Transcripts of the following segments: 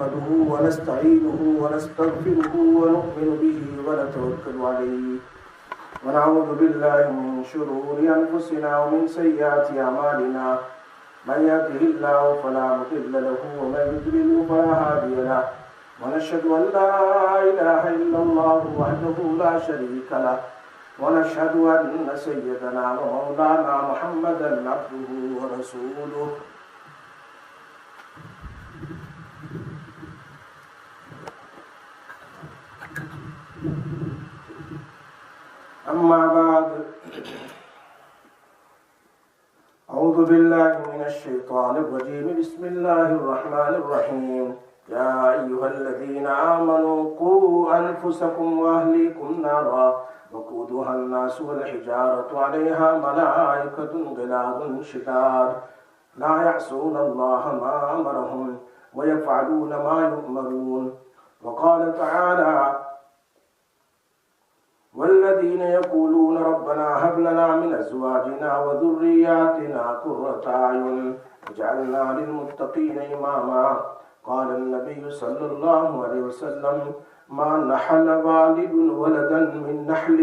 نحمده ونستعينه ونستغفره ونؤمن به ونتوكل عليه ونعوذ بالله من شرور أنفسنا ومن سيئات أعمالنا من يهده الله فلا مضل له ومن يضلل فلا هادي له ونشهد أن لا إله إلا الله وحده لا شريك له ونشهد أن سيدنا ومولانا محمدا عبده ورسوله أما بعد أعوذ بالله من الشيطان الرجيم بسم الله الرحمن الرحيم يا أيها الذين آمنوا قوا أنفسكم وأهليكم نارا وقودها الناس والحجارة عليها ملائكة غلاظ شداد لا يعصون الله ما أمرهم ويفعلون ما يؤمرون وقال تعالى والذين يقولون ربنا هب لنا من أزواجنا وذرياتنا قرة أعين واجعلنا للمتقين إماما قال النبي صلى الله عليه وسلم ما نحل والد ولدا من نحل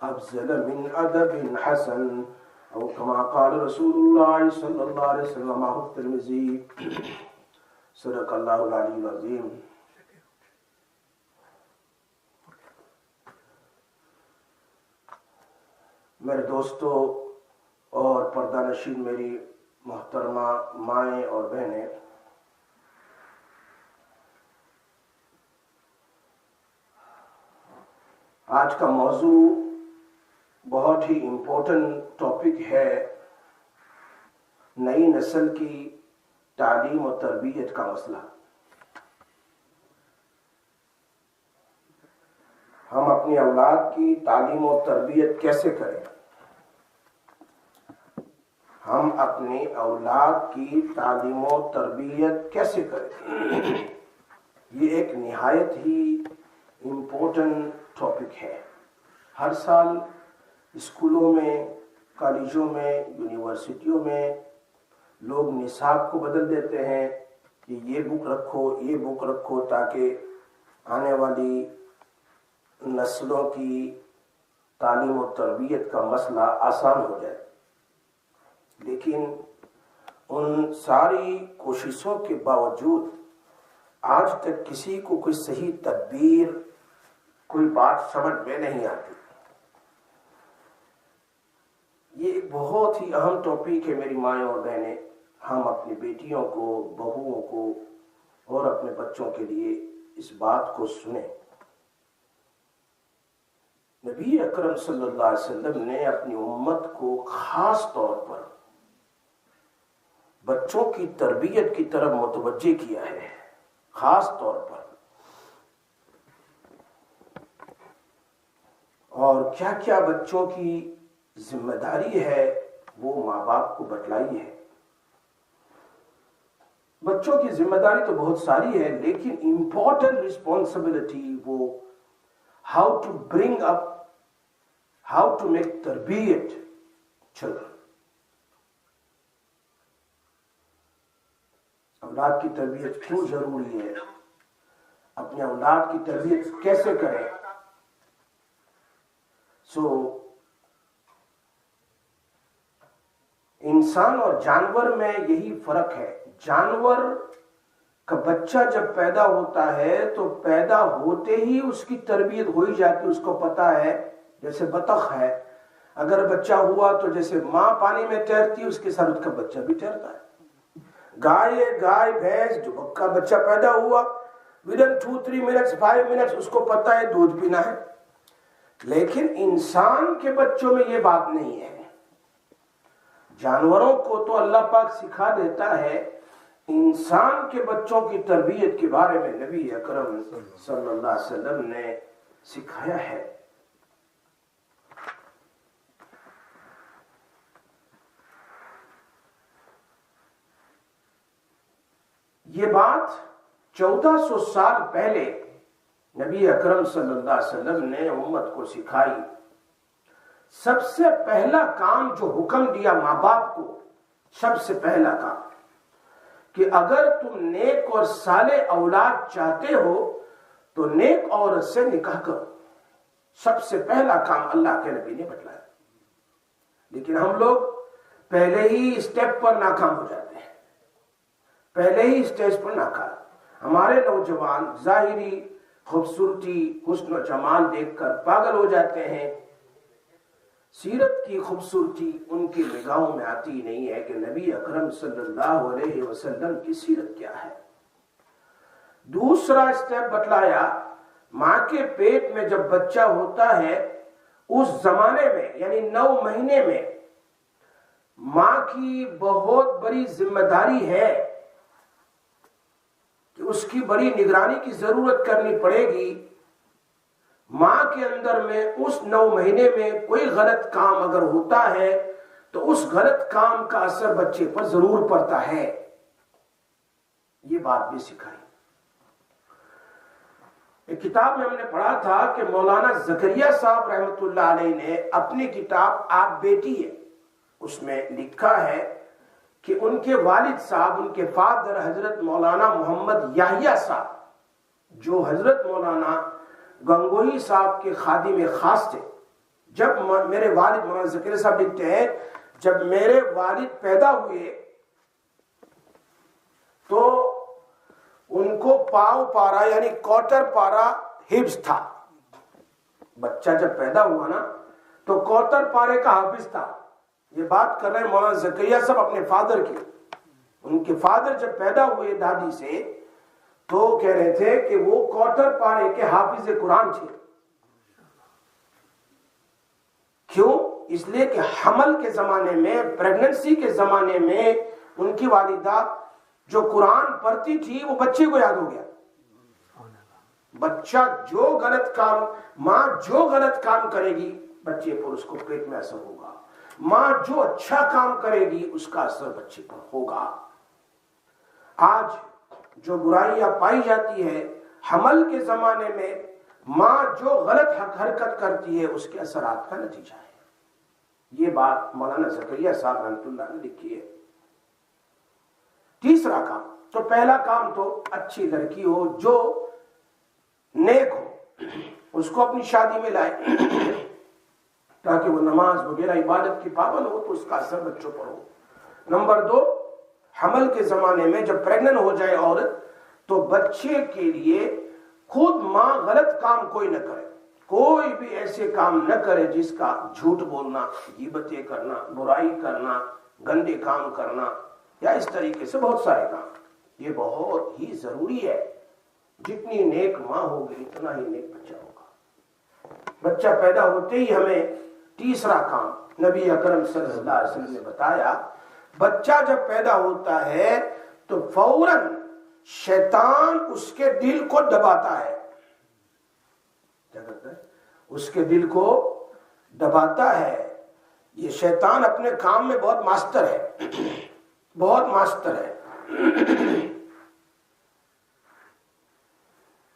أفضل من أدب حسن أو كما قال رسول الله صلى الله عليه وسلم الترمذي صدق الله العلي العظيم. میرے دوستو اور پردہ نشین میری محترمہ مائیں اور بہنیں، آج کا موضوع بہت ہی امپورٹنٹ ٹاپک ہے، نئی نسل کی تعلیم و تربیت کا مسئلہ۔ ہم اپنی اولاد کی تعلیم و تربیت کیسے کریں؟ ہم اپنی اولاد کی تعلیم و تربیت کیسے کریں؟ یہ ایک نہایت ہی امپورٹنٹ ٹاپک ہے۔ ہر سال اسکولوں میں، کالجوں میں، یونیورسٹیوں میں لوگ نصاب کو بدل دیتے ہیں کہ یہ بک رکھو، یہ بک رکھو، تاکہ آنے والی نسلوں کی تعلیم و تربیت کا مسئلہ آسان ہو جائے۔ لیکن ان ساری کوششوں کے باوجود آج تک کسی کو کوئی صحیح تدبیر، کوئی بات سمجھ میں نہیں آتی۔ یہ ایک بہت ہی اہم ٹاپک ہے میری مائیں اور بہنیں۔ ہم اپنی بیٹیوں کو، بہوؤں کو اور اپنے بچوں کے لیے اس بات کو سنیں۔ نبی اکرم صلی اللہ علیہ وسلم نے اپنی امت کو خاص طور پر بچوں کی تربیت کی طرف متوجہ کیا ہے، خاص طور پر۔ اور کیا کیا بچوں کی ذمہ داری ہے وہ ماں باپ کو بتلائی ہے۔ بچوں کی ذمہ داری تو بہت ساری ہے، لیکن امپورٹنٹ رسپانسبلٹی وہ how to bring up, how to make tarbiyat children. اولاد کی تربیت کیوں ضروری ہے؟ اپنے اولاد کی تربیت کیسے کریں؟ انسان اور جانور میں یہی فرق ہے۔ جانور کا بچہ جب پیدا ہوتا ہے تو پیدا ہوتے ہی اس کی تربیت ہو ہی جاتی، اس کو پتا ہے۔ جیسے بطخ ہے، اگر بچہ ہوا تو جیسے ماں پانی میں تیرتی اس کے ساتھ اس کا بچہ بھی تیرتا ہے۔ گائے بھینس جو کا بچہ پیدا ہوا within 2-3 minutes 5 minutes اس کو پتا ہے دودھ پینا ہے۔ لیکن انسان کے بچوں میں یہ بات نہیں ہے۔ جانوروں کو تو اللہ پاک سکھا دیتا ہے، انسان کے بچوں کی تربیت کے بارے میں نبی اکرم صلی اللہ علیہ وسلم نے سکھایا ہے۔ یہ بات 1400 سال پہلے نبی اکرم صلی اللہ علیہ وسلم نے امت کو سکھائی۔ سب سے پہلا کام جو حکم دیا ماں باپ کو، سب سے پہلا کام کہ اگر تم نیک اور صالح اولاد چاہتے ہو تو نیک عورت سے نکاح کرو. سب سے پہلا کام اللہ کے نبی نے بتلایا. لیکن ہم لوگ پہلے ہی اسٹیپ پر ناکام ہو جاتے ہیں, پہلے ہی اسٹیج پر ناکام. ہمارے نوجوان ظاہری خوبصورتی, حسن و جمال دیکھ کر پاگل ہو جاتے ہیں. سیرت کی خوبصورتی ان کی نگاہوں میں آتی نہیں ہے کہ نبی اکرم صلی اللہ علیہ وسلم کی سیرت کیا ہے. دوسرا اسٹیپ بتلایا, ماں کے پیٹ میں جب بچہ ہوتا ہے اس زمانے میں یعنی 9 مہینے میں ماں کی بہت بڑی ذمہ داری ہے کہ اس کی بڑی نگرانی کی ضرورت کرنی پڑے گی. ماں کے اندر میں اس 9 مہینے میں کوئی غلط کام اگر ہوتا ہے تو اس غلط کام کا اثر بچے پر ضرور پڑتا ہے. یہ بات بھی سکھائی. ایک کتاب میں ہم نے پڑھا تھا کہ مولانا زکریا صاحب رحمۃ اللہ علیہ نے اپنی کتاب آپ بیٹی ہے اس میں لکھا ہے کہ ان کے والد صاحب, ان کے فادر حضرت مولانا محمد یحییٰ صاحب, جو حضرت مولانا گنگوہی صاحب کے خادم خاص تھے. جب میرے والد مولانا زکریا صاحب لکھتے ہیں جب میرے والد پیدا ہوئے تو ان کو پاؤ پارا یعنی کوٹر پارا حفظ تھا. بچہ جب پیدا ہوا نا تو کوٹر پارے کا حافظ تھا. یہ بات کر رہے ہیں مولانا زکریا صاحب اپنے فادر کی. ان کے فادر جب پیدا ہوئے دادی سے تو کہہ رہے تھے کہ وہ کوٹر پارے کے حافظ قرآن تھے. کیوں؟ اس لیے کہ حمل کے زمانے میں, پریگننسی کے زمانے میں ان کی والدہ جو قرآن پڑھتی تھی وہ بچے کو یاد ہو گیا. بچہ جو غلط کام, ماں جو غلط کام کرے گی بچے پر اس کو پیٹ میں اثر ہوگا. ماں جو اچھا کام کرے گی اس کا اثر بچے پر ہوگا. آج جو برائیاں پائی جاتی ہے حمل کے زمانے میں, ماں جو غلط حرکت کرتی ہے اس کے اثرات کا نتیجہ ہے. یہ بات مولانا زکریا صاحب رحمۃ اللہ نے لکھی ہے. تیسرا کام, تو پہلا کام تو اچھی لڑکی ہو جو نیک ہو, اس کو اپنی شادی میں لائے تاکہ وہ نماز وغیرہ عبادت کی پابند ہو تو اس کا اثر بچوں پر ہو. نمبر 2, حمل کے زمانے میں جب پریگننٹ ہو جائے عورت تو بچے کے لیے خود ماں غلط کام کوئی نہ کرے. کوئی بھی ایسے کام نہ کرے جس کا جھوٹ بولنا, غیبتیں کرنا, برائی کرنا, گندے کام کرنا یا اس طریقے سے بہت سارے کام. یہ بہت ہی ضروری ہے. جتنی نیک ماں ہوگی اتنا ہی نیک بچہ ہوگا. بچہ پیدا ہوتے ہی ہمیں تیسرا کام نبی اکرم صلی اللہ علیہ وسلم نے بتایا. بچہ جب پیدا ہوتا ہے تو فوراً شیطان اس کے دل کو دباتا ہے. کیا کرتا ہے؟ اس کے دل کو دباتا ہے. یہ شیطان اپنے کام میں بہت ماسٹر ہے, بہت ماسٹر ہے.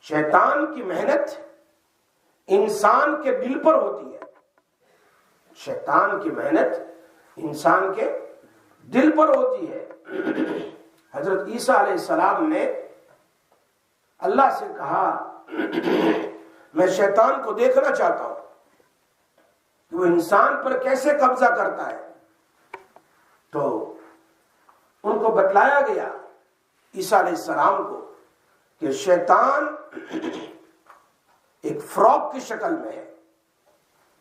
شیطان کی محنت انسان کے دل پر ہوتی ہے. شیطان کی محنت انسان کے دل پر ہوتی ہے. حضرت عیسیٰ علیہ السلام نے اللہ سے کہا میں شیطان کو دیکھنا چاہتا ہوں کہ وہ انسان پر کیسے قبضہ کرتا ہے. تو ان کو بتلایا گیا عیسیٰ علیہ السلام کو کہ شیطان ایک فراق کی شکل میں ہے.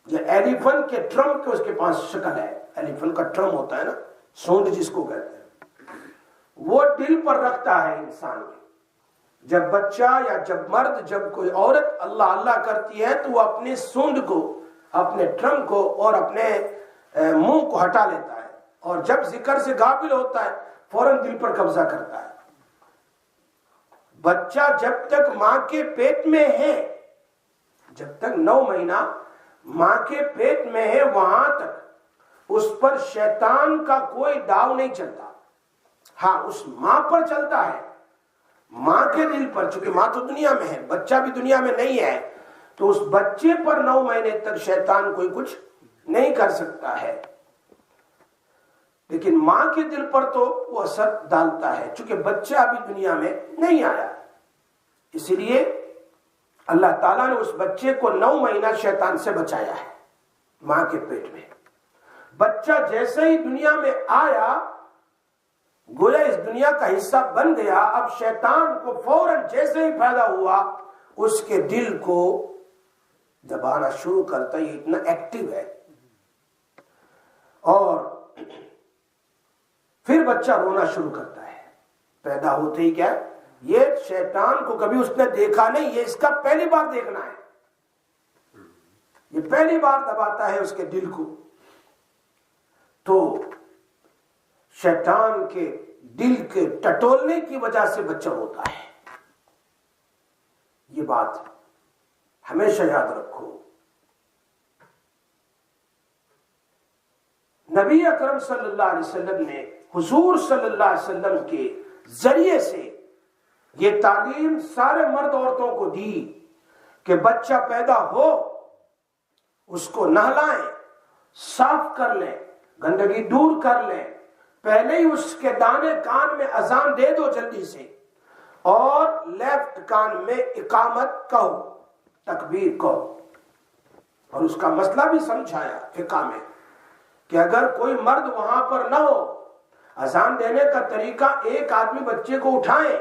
یہ ایلیفنٹ کے ٹرم کے اس کے پاس شکل ہے. ایلیفنٹ کا ٹرم ہوتا ہے نا, سونڈ جس کو کہتے ہیں, وہ دل پر رکھتا ہے انسان کے. جب بچہ یا جب مرد, جب کوئی عورت اللہ اللہ کرتی ہے تو وہ اپنے سونڈ کو, اپنے ٹرم کو اور اپنے منہ کو ہٹا لیتا ہے, اور جب ذکر سے غافل ہوتا ہے فوراً دل پر قبضہ کرتا ہے. بچہ جب تک ماں کے پیٹ میں ہے, جب تک 9 مہینہ ماں کے پیٹ میں ہے, وہاں تک اس پر شیطان کا کوئی داؤ نہیں چلتا. ہاں اس ماں پر چلتا ہے, ماں کے دل پر, چونکہ ماں تو دنیا میں ہے, بچہ بھی دنیا میں نہیں ہے, تو اس بچے پر 9 مہینے تک شیطان کوئی کچھ نہیں کر سکتا ہے. لیکن ماں کے دل پر تو وہ اثر ڈالتا ہے، چونکہ بچہ ابھی دنیا میں نہیں آیا۔ اسی لیے اللہ تعالیٰ نے اس بچے کو 9 مہینہ شیطان سے بچایا ہے ماں کے پیٹ میں۔ بچہ جیسے ہی دنیا میں آیا، گویا اس دنیا کا حصہ بن گیا، اب شیطان کو فوراً جیسے ہی پیدا ہوا اس کے دل کو دبانا شروع کرتا ہے، یہ اتنا ایکٹیو ہے۔ اور پھر بچہ رونا شروع کرتا ہے۔ پیدا ہوتے ہی کیا، یہ شیطان کو کبھی اس نے دیکھا نہیں، یہ اس کا پہلی بار دیکھنا ہے، یہ پہلی بار دباتا ہے اس کے دل کو۔ تو شیطان کے دل کے ٹٹولنے کی وجہ سے بچہ ہوتا ہے۔ یہ بات ہمیشہ یاد رکھو۔ نبی اکرم صلی اللہ علیہ وسلم نے حضور صلی اللہ علیہ وسلم کے ذریعے سے یہ تعلیم سارے مرد عورتوں کو دی کہ بچہ پیدا ہو اس کو نہلائیں، صاف کر لیں، گندگی دور کر لیں، پہلے ہی اس کے دانے کان میں اذان دے دو جلدی سے، اور لیفٹ کان میں اقامت کہو، تکبیر کہو۔ اور اس کا مسئلہ بھی سمجھایا فقہ میں کہ اگر کوئی مرد وہاں پر نہ ہو، اذان دینے کا طریقہ ایک آدمی بچے کو اٹھائے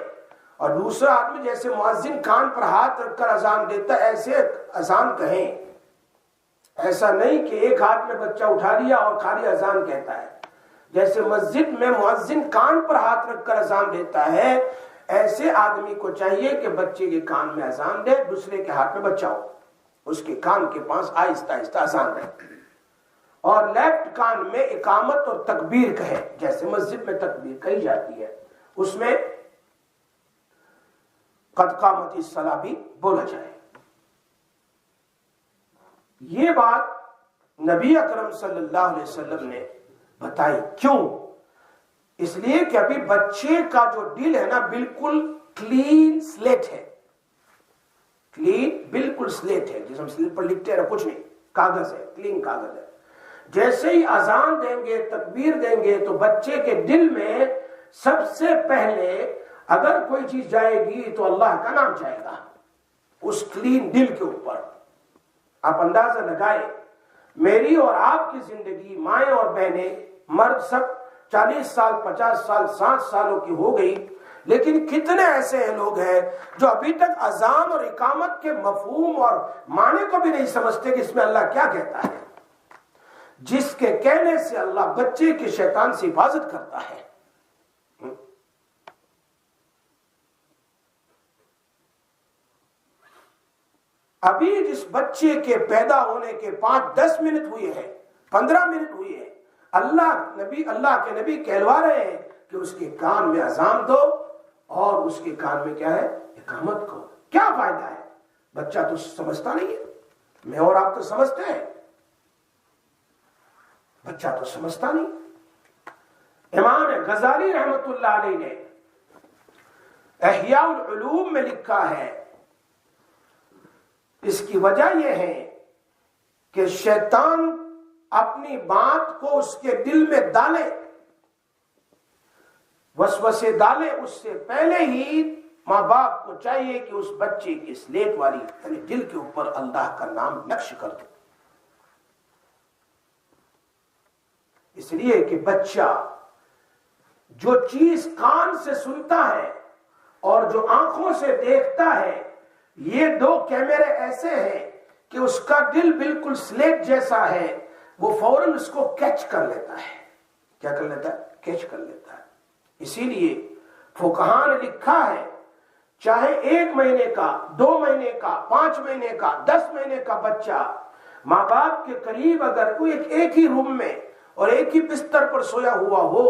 اور دوسرا آدمی جیسے مؤذن کان پر ہاتھ رکھ کر اذان دیتا ہے ایسے اذان کہیں۔ ایسا نہیں کہ ایک ہاتھ میں بچہ اٹھا لیا اور خالی اذان کہتا ہے۔ جیسے مسجد میں مؤذن کان پر ہاتھ رکھ کر اذان دیتا ہے، ایسے آدمی کو چاہیے کہ بچے کے کان میں اذان دے، دوسرے کے ہاتھ میں بچہ ہو، اس کے کان کے پاس آہستہ آہستہ اذان دے، اور لیفٹ کان میں اقامت اور تکبیر کہے، جیسے مسجد میں تکبیر کہی جاتی ہے، اس میں قد قامت الصلاۃ بھی بولا جائے۔ یہ بات نبی اکرم صلی اللہ علیہ وسلم نے بتائی۔ کیوں؟ اس لیے کہ ابھی بچے کا جو دل ہے نا بالکل کلین سلیٹ ہے، کلین بالکل سلیٹ ہے، جس ہم سلیٹ پر لکھتے ہیں کچھ نہیں، کاغذ ہے، کلین کاغذ ہے۔ جیسے ہی اذان دیں گے، تکبیر دیں گے، تو بچے کے دل میں سب سے پہلے اگر کوئی چیز جائے گی تو اللہ کا نام جائے گا اس کلین دل کے اوپر۔ آپ اندازہ لگائیں، میری اور آپ کی زندگی، مائیں اور بہنیں، مرد سب 40 سال، 50 سال، 60 سالوں کی ہو گئی، لیکن کتنے ایسے لوگ ہیں جو ابھی تک اذان اور اقامت کے مفہوم اور معنی کو بھی نہیں سمجھتے کہ اس میں اللہ کیا کہتا ہے، جس کے کہنے سے اللہ بچے کے شیطان سے حفاظت کرتا ہے۔ ابھی جس بچے کے پیدا ہونے کے 5-10 منٹ ہوئے ہیں، 15 منٹ ہوئے ہیں، اللہ کے نبی کہلوا رہے ہیں کہ اس کے کان میں اذان دو اور اس کے کان میں کیا ہے، اقامت کو۔ کیا فائدہ ہے؟ بچہ تو سمجھتا نہیں ہے، میں اور آپ تو سمجھتے ہیں، بچہ تو سمجھتا نہیں۔ امام غزالی رحمت اللہ علیہ نے احیاء العلوم میں لکھا ہے، اس کی وجہ یہ ہے کہ شیطان اپنی بات کو اس کے دل میں ڈالے، وسوسے ڈالے، اس سے پہلے ہی ماں باپ کو چاہیے کہ اس بچے کی سلیٹ والی یعنی دل کے اوپر اللہ کا نام نقش کر دو۔ اس لیے کہ بچہ جو چیز کان سے سنتا ہے اور جو آنکھوں سے دیکھتا ہے، یہ 2 کیمرے ایسے ہیں کہ اس کا دل بالکل سلیٹ جیسا ہے، وہ فوراً اس کو کیچ کر لیتا ہے۔ کیا کر لیتا ہے؟ کیچ کر لیتا ہے۔ اسی لیے فقہاء نے لکھا ہے، چاہے 1 مہینے کا، 2 مہینے کا، 5 مہینے کا، 10 مہینے کا بچہ ماں باپ کے قریب اگر کوئی ایک ہی روم میں اور ایک ہی بستر پر سویا ہوا ہو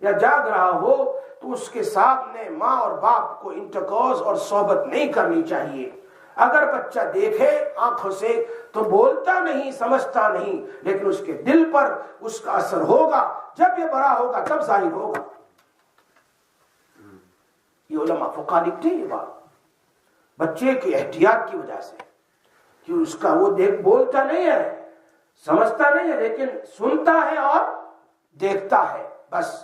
یا جاگ رہا ہو، تو اس کے سامنے ماں اور باپ کو انٹرکورس اور صحبت نہیں کرنی چاہیے۔ اگر بچہ دیکھے آنکھوں سے تو بولتا نہیں، سمجھتا نہیں، لیکن اس کے دل پر اس کا اثر ہوگا، جب یہ بڑا ہوگا تب ظاہر ہوگا۔ یہ علماء فقہ لکھتے ہیں یہ بات بچے کی احتیاط کی وجہ سے، کہ اس کا وہ بولتا نہیں ہے، سمجھتا نہیں ہے، لیکن سنتا ہے اور دیکھتا ہے۔ بس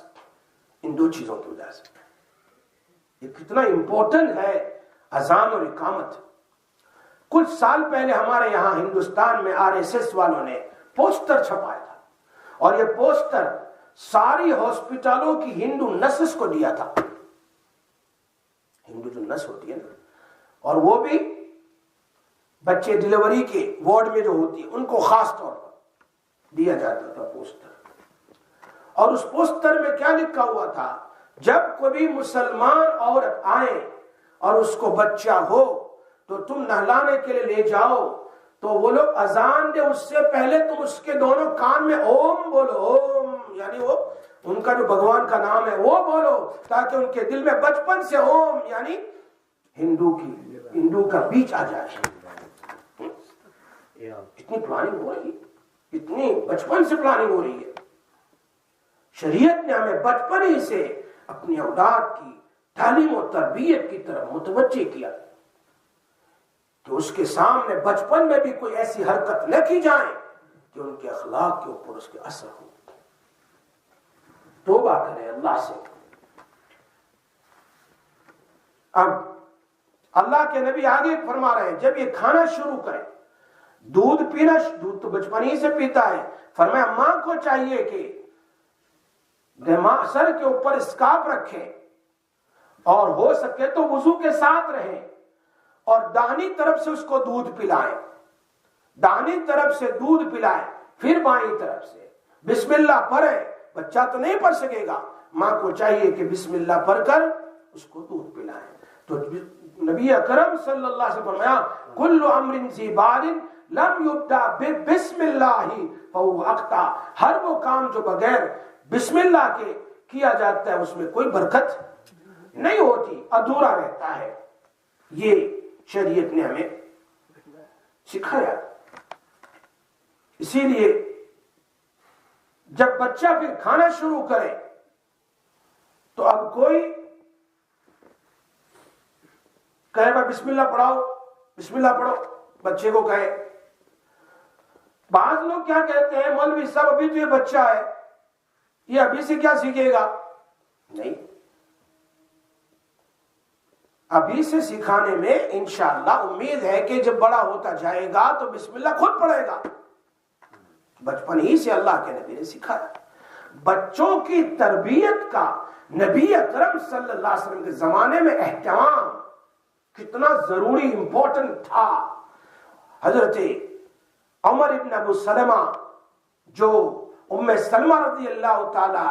ان دو چیزوں کی وجہ سے. یہ کتنا امپورٹنٹ ہے اذان اور اقامت. کچھ سال پہلے ہمارے یہاں ہندوستان میں RSS والوں نے پوسٹر چھپایا تھا اور یہ پوسٹر ساری ہاسپٹلوں کی ہندو نرسز کو دیا تھا. ہندو جو نرس ہوتی ہے نا, اور وہ بھی بچے ڈلیوری کے وارڈ میں جو ہوتی ہے ان کو خاص طور پر دیا جاتا تھا پوسٹر. اور اس پوسٹر میں کیا لکھا ہوا تھا, جب کوئی مسلمان عورت آئے اور اس کو بچہ ہو تو تم نہلانے کے لیے لے جاؤ, تو وہ لوگ اذان دے اس سے پہلے تم اس کے دونوں کان میں اوم بولو. اوم یعنی وہ ان کا جو بھگوان کا نام ہے وہ بولو, تاکہ ان کے دل میں بچپن سے اوم یعنی ہندو کا بیج آ جائے. اتنی پلاننگ ہو رہی ہے, اتنی بچپن سے پلاننگ ہو رہی ہے. شریعت نے ہمیں بچپن ہی سے اپنی اولاد کی تعلیم و تربیت کی طرف متوجہ کیا کہ اس کے سامنے بچپن میں بھی کوئی ایسی حرکت نہ کی جائے کہ ان کے اخلاق کے اوپر اس کے اثر ہو. توبہ کریں اللہ سے. اب اللہ کے نبی آگے فرما رہے ہیں, جب یہ کھانا شروع کریں, دودھ پینا, دودھ تو بچپن ہی سے پیتا ہے, فرمایا ماں کو چاہیے کہ سر کے اوپر اسکارف رکھیں اور ہو سکے تو وضو کے ساتھ رہیں اور داہنی طرف سے اس کو دودھ پلائیں. داہنی طرف سے دودھ پلائیں, پھر بائیں طرف سے بسم اللہ پڑھیں. بچہ تو نہیں پڑھ سکے گا, ماں کو چاہیے کہ بسم اللہ پڑھ کر اس کو دودھ پلائیں. تو نبی اکرم صلی اللہ علیہ وسلم فرمایا کل امر ذی بال لم یبدا بسم اللہ فهو اخطا. ہر وہ کام جو بغیر بسم اللہ کے کیا جاتا ہے اس میں کوئی برکت نہیں ہوتی, ادھورا رہتا ہے. یہ شریعت نے ہمیں سکھایا. اسی لیے جب بچہ پھر کھانا شروع کرے تو اب کوئی کہے بھائی بسم اللہ پڑھاؤ, بسم اللہ پڑھو, بچے کو کہے. بعض لوگ کیا کہتے ہیں, مولوی صاحب ابھی تو یہ بچہ ہے, یہ ابھی سے کیا سیکھے گا. نہیں, ابھی سے سکھانے میں انشاءاللہ امید ہے کہ جب بڑا ہوتا جائے گا تو بسم اللہ خود پڑھے گا. بچپن ہی سے اللہ کے نبی نے سکھایا. بچوں کی تربیت کا نبی اکرم صلی اللہ علیہ وسلم کے زمانے میں اہتمام کتنا ضروری امپورٹنٹ تھا. حضرت عمر ابن ابو سلمہ جو ام سلمہ رضی اللہ تعالی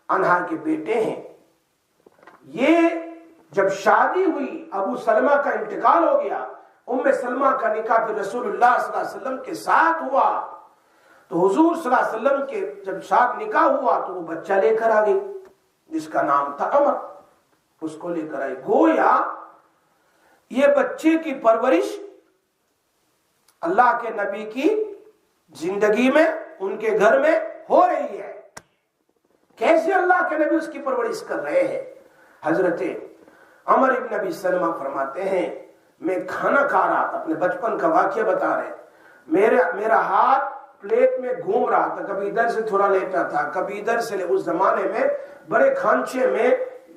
عنہا کے بیٹے ہیں, یہ جب شادی ہوئی, ابو سلمہ کا انتقال ہو گیا, ام سلمہ کا نکاح پھر رسول اللہ صلی اللہ علیہ وسلم کے ساتھ ہوا. تو حضور صلی اللہ علیہ وسلم کے جب ساتھ نکاح ہوا تو وہ بچہ لے کر آ گئی جس کا نام تھا عمر, اس کو لے کر آئی. گویا یہ بچے کی پرورش اللہ کے نبی کی زندگی میں ان کے گھر میں ہو رہی ہے. کیسے اللہ کے نبی اس کی پرورش کر رہے ہیں. حضرت عمر ابن ابی سلمہ فرماتے ہیں, میں کھانا کھا رہا تھا, اپنے بچپن کا واقعہ بتا رہے ہیں. میرا ہاتھ پلیٹ میں گھوم رہا تھا, کبھی ادھر سے تھوڑا لیتا تھا, کبھی ادھر سے. اس زمانے میں بڑے کھانچے میں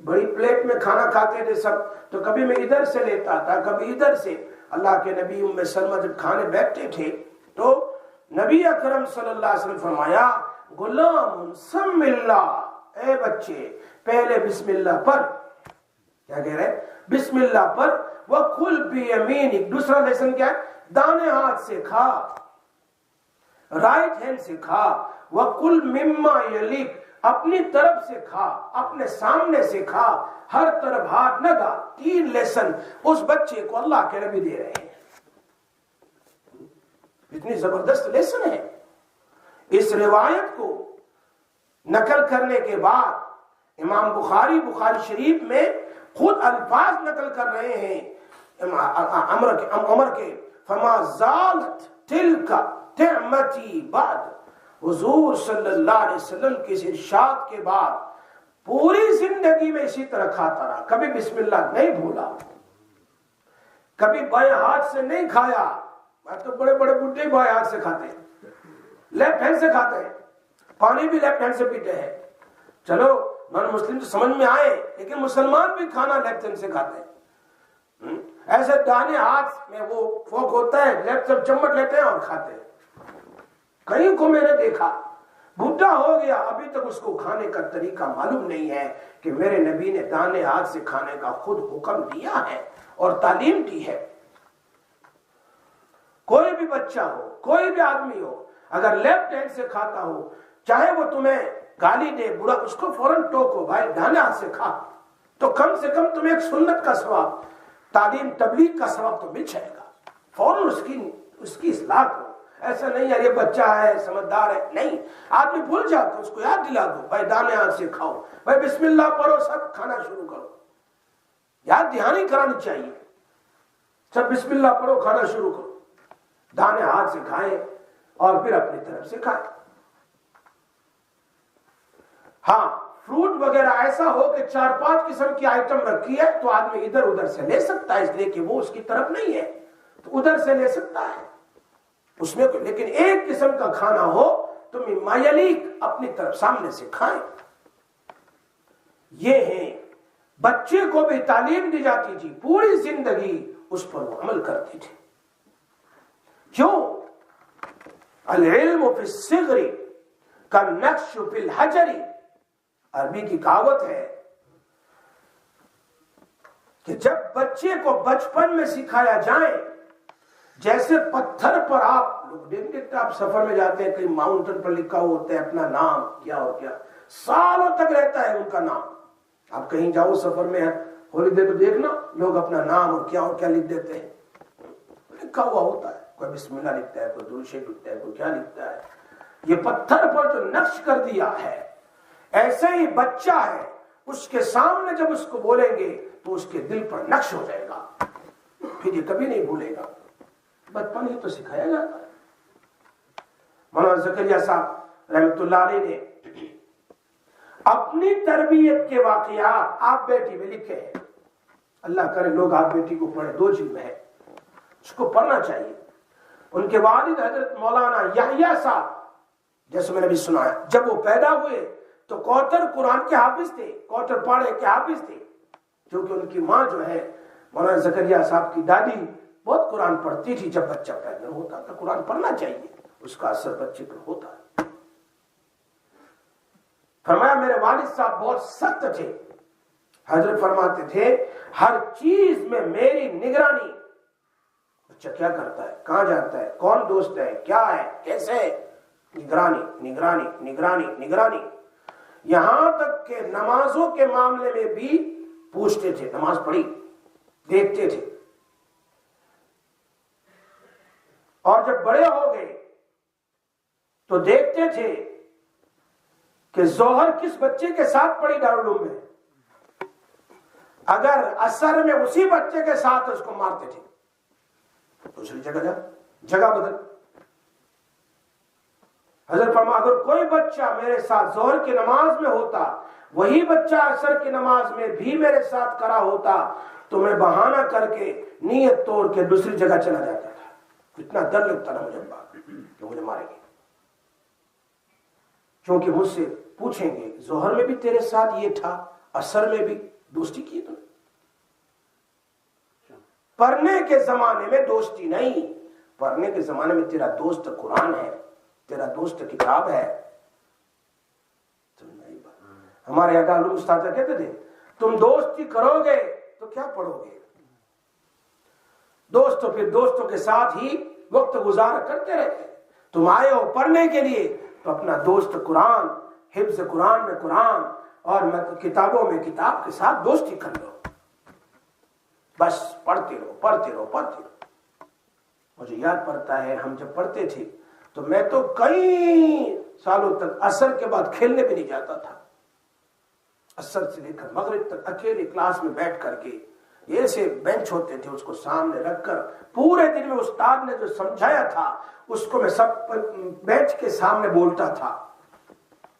بڑی پلیٹ میں کھانا کھاتے تھے سب, تو کبھی میں ادھر سے لیتا تھا, کبھی ادھر سے. اللہ کے نبی ام سلمہ جب کھانے بیٹھتے تھے تو نبی اکرم صلی اللہ علیہ وسلم فرمایا غلام سم اللہ, اے بچے پہلے بسم اللہ پڑھ. کیا کہہ رہے, بسم اللہ پڑھ. وَكُلْ بِيَمِينِكَ, دوسرا لیسن کیا ہے, دانے ہاتھ سے کھا, رائٹ ہینڈ سے کھا. وَكُلْ مِمَّا يَلِيكَ, اپنی طرف سے کھا, اپنے سامنے سے کھا, ہر طرف ہاتھ نہ ڈال. 3 لیسن اس بچے کو اللہ کے نبی دے رہے ہیں. اتنی زبردست لیسن ہے. اس روایت کو نقل کرنے کے بعد امام بخاری شریف میں خود الفاظ نقل کر رہے ہیں عمر کے, فما زالت تلک نعمتی بعد. حضور صلی اللہ علیہ وسلم کے ارشاد کے بعد پوری زندگی میں اسی طرح کھاتا رہا, کبھی بسم اللہ نہیں بھولا, کبھی بائیں ہاتھ سے نہیں کھایا. تو بڑے بڑے بڈھے بائیں ہاتھ سے کھاتے ہیں, لیفٹ ہینڈ سے کھاتے ہیں, پانی بھی لیفٹ ہینڈ سے پیتے ہیں. چلو نان مسلم تو سمجھ میں آئے، لیکن مسلمان بھی کھانا لیفٹ ہینڈ سے کھاتے ہیں، ایسے دانے ہاتھ میں وہ فوک ہوتا ہے، لیفٹ سے چمٹ لیتے ہیں اور کھاتے ہیں۔ کہیں کو میں نے دیکھا بوڑھا ہو گیا ابھی تک اس کو کھانے کا طریقہ معلوم نہیں ہے کہ میرے نبی نے دانے ہاتھ سے کھانے کا خود حکم دیا ہے اور تعلیم دی ہے۔ کوئی بھی بچہ ہو، کوئی بھی آدمی ہو، اگر لیفٹ ہینڈ سے کھاتا ہو، چاہے وہ تمہیں گالی دے، برا، اس کو فوراً ٹوکو، بھائی دانے ہاتھ سے کھا، تو کم سے کم تمہیں ایک سنت کا ثواب، تعلیم تبلیغ کا ثواب تو مل جائے گا۔ فوراً اس کی اصلاح کرو۔ ایسا نہیں یار یہ بچہ ہے سمجھدار ہے، نہیں، آدمی بھول جاتا، اس کو یاد دلا دو، بھائی دانے ہاتھ سے کھاؤ، بھائی بسم اللہ پڑھو، سب کھانا شروع کرو، یاد دہانی کرانی چاہیے، سب بسم اللہ پڑھو، کھانا شروع کرو، دانے ہاتھ سے کھائیں اور پھر اپنی طرف سے کھائیں۔ ہاں فروٹ وغیرہ ایسا ہو کہ 4-5 قسم کی آئٹم رکھی ہے تو آدمی ادھر ادھر سے لے سکتا ہے، اس لیے کہ وہ اس کی طرف نہیں ہے تو ادھر سے لے سکتا ہے اس میں، لیکن ایک قسم کا کھانا ہو تو مما یلیک اپنی طرف سامنے سے کھائیں۔ یہ ہیں بچے کو بھی تعلیم دی جاتی تھی، پوری زندگی اس پر وہ عمل کرتے تھے۔ کیوں؟ العلم فی الصغر کالنقش فی الحجر، عربی کی کہاوت ہے کہ جب بچے کو بچپن میں سکھایا جائے، جیسے پتھر پر آپ لوگ دیکھتے ہیں، آپ سفر میں جاتے ہیں، کہیں ماؤنٹن پر لکھا ہوا ہوتا ہے اپنا نام کیا اور کیا، سالوں تک رہتا ہے ان کا نام۔ آپ کہیں جاؤ سفر میں ہولیڈے تو دیکھنا لوگ اپنا نام اور کیا لکھ دیتے ہیں، لکھا ہوا ہوتا ہے، کوئی بسم اللہ لکھتا ہے، کوئی درود شریف لکھتا ہے، کوئی کیا لکھتا ہے۔ یہ پتھر پر جو نقش کر دیا ہے، ایسے ہی بچہ ہے، اس کے سامنے جب اس کو بولیں گے تو اس کے دل پر نقش ہو جائے گا، پھر یہ کبھی نہیں بھولے گا۔ بچپن ہی تو سکھایا جاتا ہے۔ مولانا زکریا صاحب رحمت اللہ علیہ نے اپنی تربیت کے واقعات آپ بیٹی میں لکھے ہیں، اللہ کرے لوگ آپ بیٹی کو پڑھیں، 2 جلد ہے، اس کو پڑھنا چاہیے۔ ان کے والد حضرت مولانا یحییٰ صاحب، جیسے میں نے بھی سنایا، جب وہ پیدا ہوئے تو کوثر قرآن کے حافظ تھے، کوثر پاڑے کے حافظ تھے، کیونکہ ان کی ماں جو ہے مولانا زکریا صاحب کی دادی بہت قرآن پڑھتی تھی۔ جب بچہ پیدا ہوتا تھا قرآن پڑھنا چاہیے، اس کا اثر بچے پر ہوتا ہے۔ فرمایا میرے والد صاحب بہت سخت تھے، حضرت فرماتے تھے ہر چیز میں میری نگرانی، بچہ کیا کرتا ہے، کہاں جاتا ہے، کون دوست ہے، کیا ہے، کیسے ہے، نگرانی نگرانی نگرانی نگرانی، یہاں تک کہ نمازوں کے معاملے میں بھی پوچھتے تھے، نماز پڑھی، دیکھتے تھے۔ اور جب بڑے ہو گئے تو دیکھتے تھے کہ ظہر کس بچے کے ساتھ پڑھی دارالعلوم میں، اگر عصر میں اسی بچے کے ساتھ اس کو مارتے تھے، دوسری جگہ بدل۔ حضرت فرما اگر کوئی بچہ میرے ساتھ ظہر کی نماز میں ہوتا، وہی بچہ عصر کی نماز میں بھی میرے ساتھ کھڑا ہوتا تو میں بہانہ کر کے نیت توڑ کے دوسری جگہ چلا جاتا تھا، اتنا ڈر لگتا تھا مجھے بات کہ مجھے ماریں گے، کیونکہ مجھ سے پوچھیں گے ظہر میں بھی تیرے ساتھ یہ تھا، عصر میں بھی دوستی کی تم نے۔ پڑھنے کے زمانے میں دوستی نہیں، پڑھنے کے زمانے میں تیرا دوست قرآن ہے، تیرا دوست کتاب ہے۔ ہمارے یہاں علوم استاد کہتے تھے تم دوستی کرو گے تو کیا پڑھو گے، دوست تو پھر دوستوں کے ساتھ ہی وقت گزارا کرتے رہتے، تم آئے ہو پڑھنے کے لیے تو اپنا دوست قرآن، حفظ قرآن میں قرآن اور کتابوں میں کتاب کے ساتھ دوستی کر لو، بس پڑھتے رہو پڑھتے رہو پڑھتے رہو۔ مجھے یاد پڑتا ہے ہم جب پڑھتے تھے تو میں تو کئی سالوں تک عصر کے بعد کھیلنے بھی نہیں جاتا تھا، عصر سے لے کر مغرب تک اکیلے کلاس میں بیٹھ کر کے، ایسے بینچ ہوتے تھے اس کو سامنے رکھ کر پورے دن میں استاد نے جو سمجھایا تھا اس کو میں سب بیٹھ کے سامنے بولتا تھا،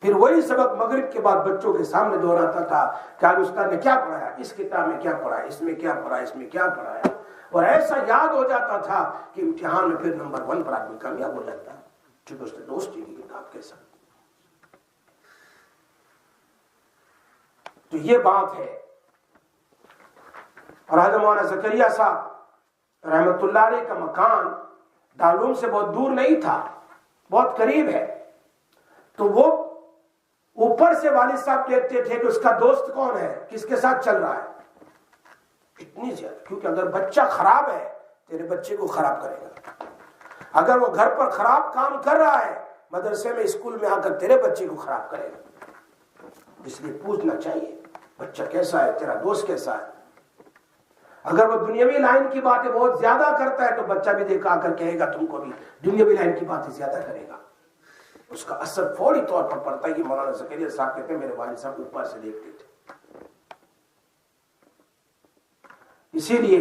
پھر وہی سبق مغرب کے بعد بچوں کے سامنے دہراتا تھا کہ آج استاد نے کیا پڑھایا، اس کتاب میں کیا پڑھایا، اس میں کیا پڑھایا، اس میں کیا پڑھایا، اور ایسا یاد ہو جاتا تھا کہ امتحان میں پھر نمبر 1 پر آدمی کامیاب ہو جاتا ہے، کیونکہ اس نے دوستی کی کتاب کے ساتھ۔ تو یہ بات ہے. اور حضرت مولانا زکریا صاحب رحمت اللہ علیہ کا مکان دارالعلوم سے بہت دور نہیں تھا، بہت قریب ہے. تو وہ اوپر سے والد صاحب کہتے تھے کہ اس کا دوست کون ہے، کس کے ساتھ چل رہا ہے. اتنی زیادہ، کیونکہ اگر بچہ خراب ہے تیرے بچے کو خراب کرے گا. اگر وہ گھر پر خراب کام کر رہا ہے مدرسے میں اسکول میں آ کر تیرے بچے کو خراب کرے گا. اس لیے پوچھنا چاہیے بچہ کیسا ہے، تیرا دوست کیسا ہے. اگر وہ دنیاوی لائن کی باتیں بہت زیادہ کرتا ہے تو بچہ بھی دیکھ آ کر کہے گا تم کو بھی دنیاوی لائن کی باتیں زیادہ کرے گا. اس کا اثر فوری طور پر پڑتا ہے. کہ مولانا زکریا صاحب کہتے ہیں میرے والد صاحب اوپر سے دیکھتے تھے. اسی لیے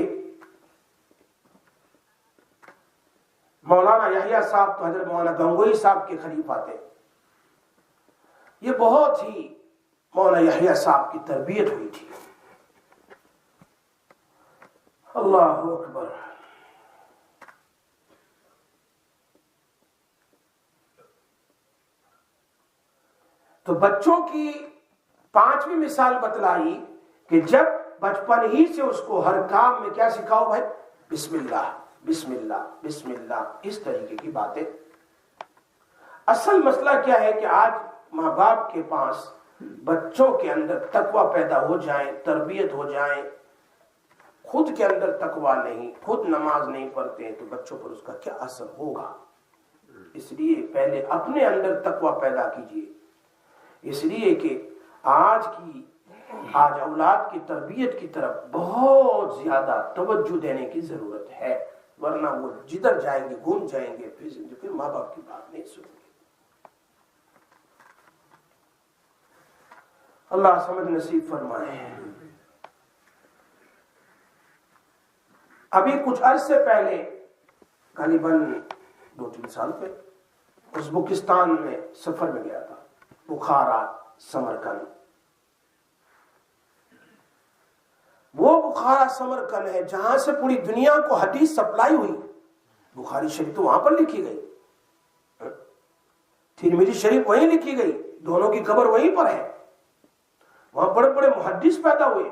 مولانا یحییٰ صاحب تو حضرت مولانا گنگوئی صاحب کے خلیفہ تھے. یہ بہت ہی مولانا یحییٰ صاحب کی تربیت ہوئی تھی. اللہ اکبر. تو بچوں کی 5ویں مثال بتلائی کہ جب بچپن ہی سے اس کو ہر کام میں کیا سکھاؤ بھائی، بسم اللہ بسم اللہ بسم اللہ، اس طریقے کی باتیں. اصل مسئلہ کیا ہے کہ آج ماں باپ کے پاس بچوں کے اندر تقوی پیدا ہو جائے، تربیت ہو جائے، خود کے اندر تقوی نہیں، خود نماز نہیں پڑھتے ہیں تو بچوں پر اس کا کیا اثر ہوگا. اس لیے پہلے اپنے اندر تقوی پیدا کیجیے. اس لیے کہ آج اولاد کی تربیت کی طرف بہت زیادہ توجہ دینے کی ضرورت ہے، ورنہ وہ جدھر جائیں گے گھوم جائیں گے، پھر ماں باپ کی بات نہیں سنیں گے. اللہ سمجھ نصیب فرمائے. ابھی کچھ عرصے پہلے غالباً 2-3 سال پہ ازبکستان میں سفر میں گیا تھا، بخارا سمرقند. وہ بخارا سمرقند ہے جہاں سے پوری دنیا کو حدیث سپلائی ہوئی. بخاری شریف تو وہاں پر لکھی گئی، ترمذی شریف وہیں لکھی گئی، دونوں کی قبر وہیں پر ہے. وہاں بڑے بڑے محدث پیدا ہوئے.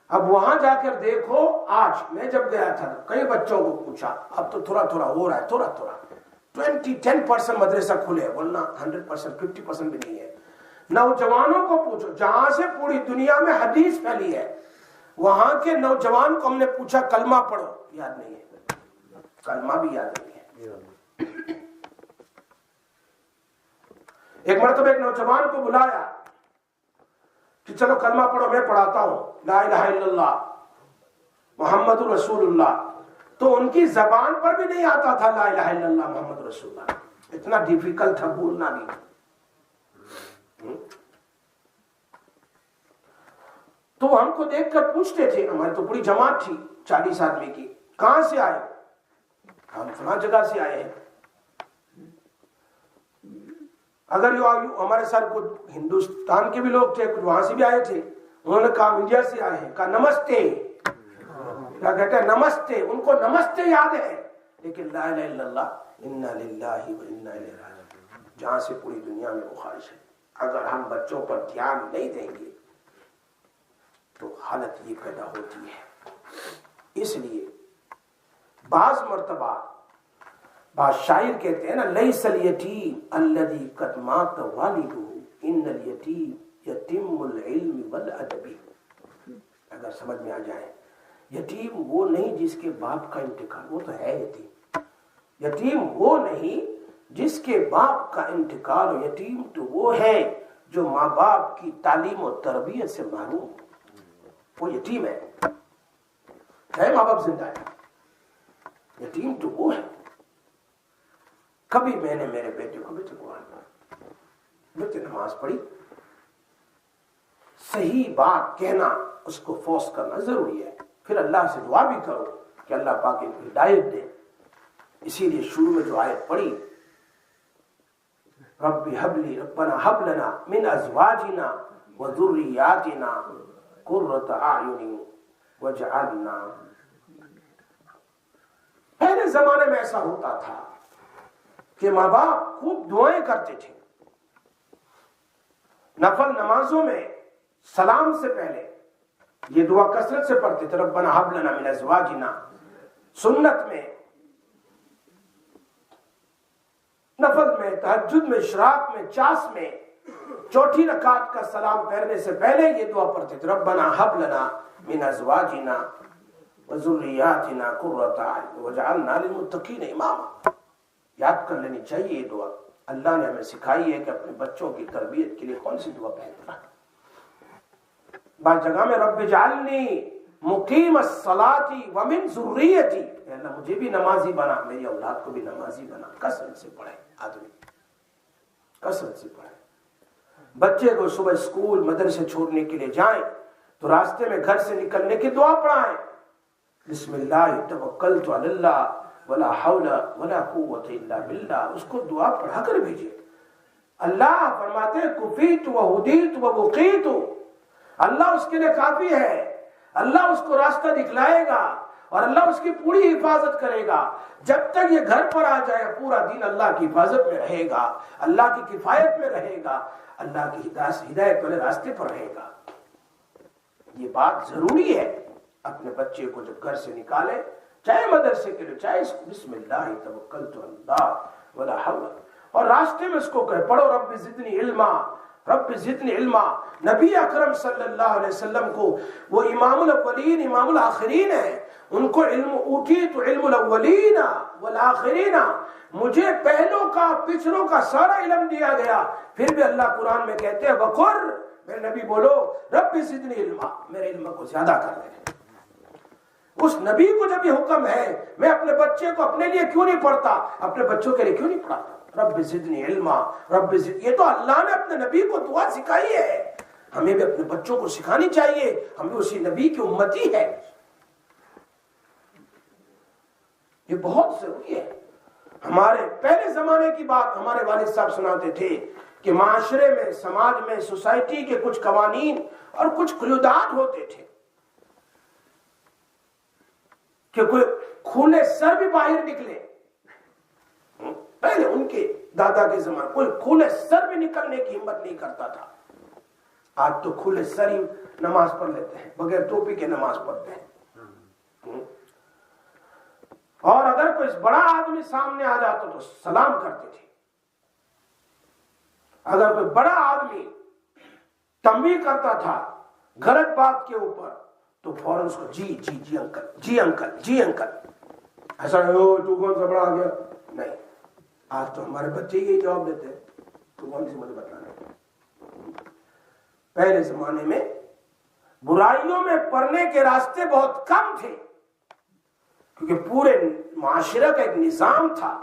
اب وہاں جا کر دیکھو، آج میں جب گیا تھا کئی بچوں کو پوچھا، اب تو تھوڑا تھوڑا ہو رہا ہے، تھوڑا تھوڑا 10% مدرسہ کھلے، ورنہ 100% 50% بھی نہیں ہے. نوجوانوں کو پوچھو، جہاں سے پوری دنیا میں حدیث پھیلی ہے وہاں کے نوجوان کو ہم نے پوچھا کلمہ پڑھو، یاد نہیں ہے، کلمہ بھی یاد نہیں ہے. ایک مرتبہ ایک نوجوان کو بلایا کہ چلو کلمہ پڑھو، میں پڑھاتا ہوں لا الہ الا اللہ محمد رسول اللہ. تو ان کی زبان پر بھی نہیں آتا تھا لا الہ الا اللہ محمد رسول اللہ، اتنا ڈیفیکلٹ تھا بولنا بھی. تو ہم کو دیکھ کر پوچھتے تھے، ہماری تو بڑی جماعت تھی 40 آدمی کی، کہاں سے آئے؟ ہم فلاں جگہ سے آئے ہیں. اگر ہمارے ساتھ کچھ ہندوستان کے بھی لوگ تھے، کچھ وہاں سے بھی آئے تھے، انہوں نے کہا انڈیا سے آئے ہیں. کہا نمستے، کیا کہتے ہیں نمستے. ان کو نمستے یاد ہے، لیکن لا الہ الا اللہ انا للہ و انا الیہ راجعون جہاں سے پوری دنیا میں وہ خارج ہے. اگر ہم بچوں پر دھیان نہیں دیں گے تو حالت یہ پیدا ہوتی ہے. اس لیے بعض مرتبہ بعض شاعر کہتے ہیں نا، لیس الیتیم الذی قد مات والدہ ان الیتیم یتیم العلم والادب. اگر سمجھ میں آ جائے، یتیم وہ نہیں جس کے باپ کا انتقال، وہ تو ہے یتیم. یتیم وہ نہیں جس کے باپ کا انتقال ہو. یتیم تو وہ ہے جو ماں باپ کی تعلیم و تربیت سے محروم، وہ یتیم ہے. ماں باپ زندہ ہے، یتیم تو وہ ہے. کبھی میں نے میرے بیٹے کو بیٹے قرآن پڑھا، بیٹے نماز پڑھی، صحیح بات کہنا، اس کو فورس کرنا ضروری ہے. پھر اللہ سے دعا بھی کرو کہ اللہ پاک ان کو ہدایت دے. اسی لیے شروع میں جو آیت پڑھی، رب هب لي ربنا هب لنا من ازواجنا وذرياتنا قرة اعين واجعلنا. پہلے زمانے میں ایسا ہوتا تھا کہ ماں باپ خوب دعائیں کرتے تھے، نفل نمازوں میں سلام سے پہلے یہ دعا کثرت سے پڑھتے تھے، ربنا ہب لنا من ازواجنا. سنت میں، نفل میں، تہجد میں، اشراق میں، چاس میں، چوتھی رکعت کا سلام پھیرنے سے پہلے یہ دعا پڑھتے تھے، ربنا ہب لنا من ازواجنا وذریاتنا قرۃ اعین واجعلنا للمتقین اماما. یاد کر لینی چاہیے یہ دعا. اللہ نے ہمیں سکھائی ہے کہ اپنے بچوں کی تربیت کے لیے کون سی دعا پڑھنا ہے. بعض جگہ میں رب اجعلنی مقیم الصلاۃ ومن ذریتی، اے اللہ مجھے بھی نمازی بنا، میری اولاد کو بھی نمازی بنا. کثرت سے پڑھے آدمی، کثرت سے پڑھے. بچے کو صبح اسکول مدرسے چھوڑنے کے لیے جائیں تو راستے میں گھر سے نکلنے کی دعا پڑھائیں، بسم اللہ توکلت علی اللہ ولا حول ولا قوت الا باللہ. اس کو دعا پڑھا کر بھیجے. اللہ فرماتے ہیں کفیت وہدیت ووقیت، اللہ اس کے لیے کافی ہے. اللہ اس کو راستہ دکھلائے گا اور اللہ اس کی پوری حفاظت کرے گا. جب تک یہ گھر پر آ جائے پورا دن اللہ کی حفاظت میں رہے گا، اللہ کی کفایت میں رہے گا، اللہ کی ہدایت والے راستے پر رہے گا. یہ بات ضروری ہے. اپنے بچے کو جب گھر سے نکالے، چاہے مدرسے کے لیے چاہے بسم اللہ توکلت علی اللہ ولا حول، اور راستے میں اس کو کہے پڑھو رب زدنی علما، رب زدنی علما. نبی اکرم صلی اللہ علیہ وسلم کو وہ امام الاولین امام الاخرین ہیں، ان کو علم اوتیت علم الاولین والآخرین، مجھے پہلوں کا پچھلوں کا سارا علم دیا گیا. پھر بھی اللہ قرآن میں کہتے ہیں وقر، میرے نبی بولو رب زدنی علما، میرے علم کو زیادہ کر دے. اس نبی کو جب یہ حکم ہے، میں اپنے بچے کو اپنے لیے کیوں نہیں پڑھتا، اپنے بچوں کے لیے کیوں نہیں پڑھاتا؟ رب زدنی علما، رب زدنی، یہ تو اللہ نے اپنے نبی کو دعا سکھائی ہے، ہمیں بھی اپنے بچوں کو سکھانی چاہیے. ہم بھی اسی نبی کی امتی ہے. یہ بہت ضروری ہے. ہمارے پہلے زمانے کی بات ہمارے والد صاحب سناتے تھے کہ معاشرے میں، سماج میں، سوسائٹی کے کچھ قوانین اور کچھ قیودات ہوتے تھے کہ کوئی کھلے سر بھی باہر نکلے. پہلے ان کے دادا کے زمانے کوئی کھلے سر بھی نکلنے کی ہمت نہیں کرتا تھا. آج تو کھلے سر ہی نماز پڑھ لیتے ہیں، بغیر ٹوپی کے نماز پڑھتے ہیں. اور اگر کوئی بڑا آدمی سامنے آ جاتا تو سلام کرتے تھے. اگر کوئی بڑا آدمی تنبیہ کرتا تھا غلط بات کے اوپر تو فوراً اس کو جی انکل، جی انکل، جی انکل. ایسا نہیں تو کون سا بڑا آ گیا، نہیں. آج تو ہمارے بچے یہی جواب دیتے ہیں، تو کون سی مجھے بتانا. پہلے زمانے میں برائیوں میں پڑنے کے راستے بہت کم تھے، کیونکہ پورے معاشرے کا ایک نظام تھا.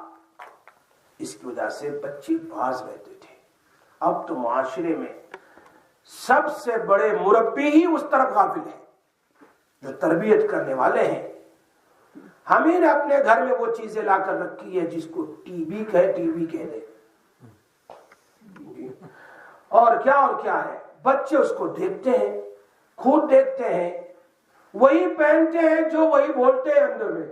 اس کی وجہ سے بچے باز رہتے تھے. اب تو معاشرے میں سب سے بڑے مربی ہی اس طرف غافل ہیں جو تربیت کرنے والے ہیں. ہم ہی نے اپنے گھر میں وہ چیزیں لا کر رکھی ہے جس کو ٹی وی کہہ دے، اور کیا ہے. بچے اس کو دیکھتے ہیں، خود دیکھتے ہیں، وہی پہنتے ہیں جو وہی بولتے ہیں اندر میں،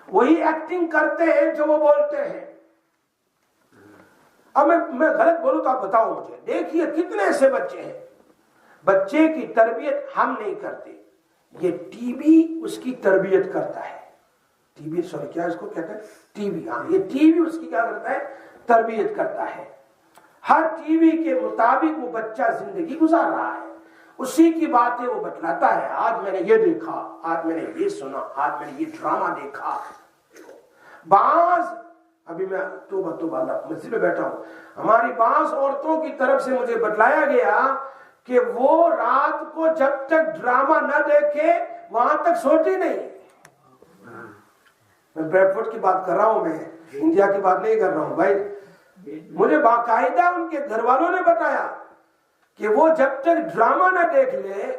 وہی ایکٹنگ کرتے ہیں جو وہ بولتے ہیں. اب میں غلط بولوں تو آپ بتاؤ مجھے. دیکھیے کتنے ایسے بچے ہیں، بچے کی تربیت ہم نہیں کرتے، یہ ٹی وی اس کی تربیت کرتا ہے. ٹی وی کیا اس کو کہتے ہیں، ٹی وی. ہاں، یہ ٹی وی اس کی کیا کرتا ہے، تربیت کرتا ہے. ہر ٹی وی کے مطابق وہ بچہ زندگی گزار رہا ہے، اسی کی باتیں وہ بتلاتا ہے. آج میں نے یہ دیکھا، آج میں نے یہ سنا، آج میں نے یہ ڈرامہ دیکھا. بعض ابھی میں توبہ اللہ مسجد میں بیٹھا ہوں، ہماری بعض عورتوں کی طرف سے مجھے بتلایا گیا کہ وہ رات کو جب تک ڈرامہ نہ دیکھے وہاں تک سوتی نہیں. میں بریڈ فورڈ کی بات کر رہا ہوں، میں انڈیا کی بات نہیں کر رہا ہوں بھائی. مجھے باقاعدہ ان کے گھر والوں نے بتایا کہ وہ جب تک ڈرامہ نہ دیکھ لے